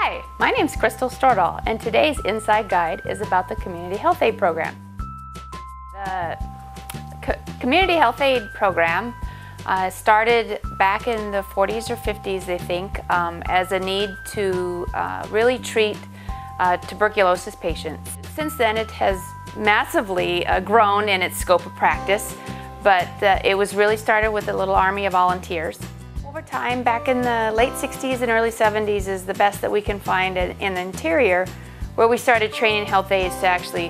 Hi, my name's Stordahl, and today's Inside Guide is about the Community Health Aide program. The Community Health Aide program started back in the 40s or 50s, I think, as a need to really treat tuberculosis patients. Since then, it has massively grown in its scope of practice, but it was really started with a little army of volunteers. Over time, back in the late 60s and early 70s is the best that we can find in the interior, where we started training health aides to actually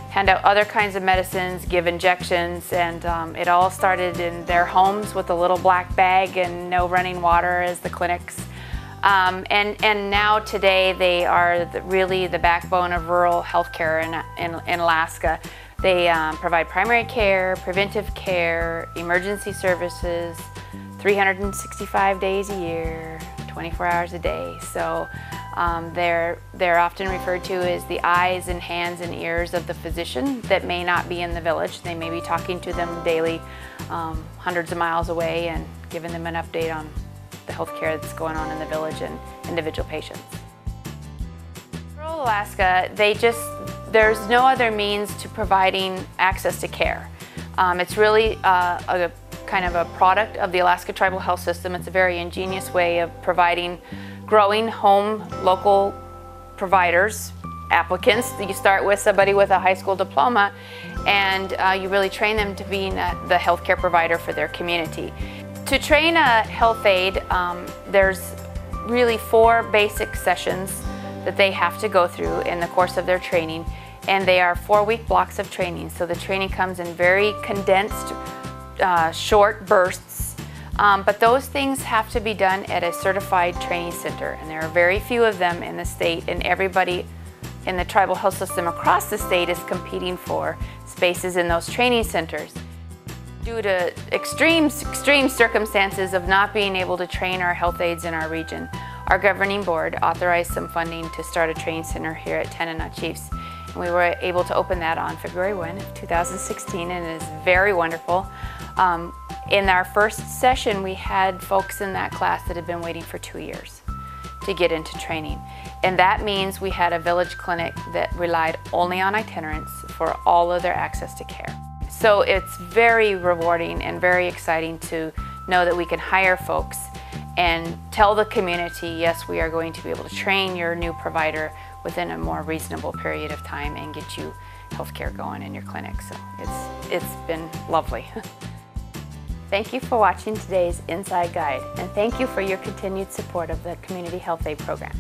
hand out other kinds of medicines, give injections, and it all started in their homes with a little black bag and no running water as the clinics. And now today they are really the backbone of rural healthcare in Alaska. They provide primary care, preventive care, emergency services, 365 days a year, 24 hours a day. So they're often referred to as the eyes and hands and ears of the physician that may not be in the village. They may be talking to them daily, hundreds of miles away, and giving them an update on the health care that's going on in the village and individual patients. Rural Alaska, there's no other means to providing access to care. It's really a kind of a product of the Alaska Tribal Health System. It's a very ingenious way of providing growing home local providers, applicants. You start with somebody with a high school diploma, and you really train them to be the healthcare provider for their community. To train a health aide, there's really 4 basic sessions that they have to go through in the course of their training, and they are 4-week blocks of training. So the training comes in very condensed, short bursts, but those things have to be done at a certified training center, and there are very few of them in the state, and everybody in the tribal health system across the state is competing for spaces in those training centers. Due to extreme circumstances of not being able to train our health aides in our region, our governing board authorized some funding to start a training center here at Tanana Chiefs. And we were able to open that on February 1 of 2016, and it is very wonderful. In our first session, we had folks in that class that had been waiting for 2 years to get into training. And that means we had a village clinic that relied only on itinerants for all of their access to care. So it's very rewarding and very exciting to know that we can hire folks and tell the community, yes, we are going to be able to train your new provider within a more reasonable period of time and get you healthcare going in your clinic. So it's been lovely. Thank you for watching today's Inside Guide, and thank you for your continued support of the Community Health Aide program.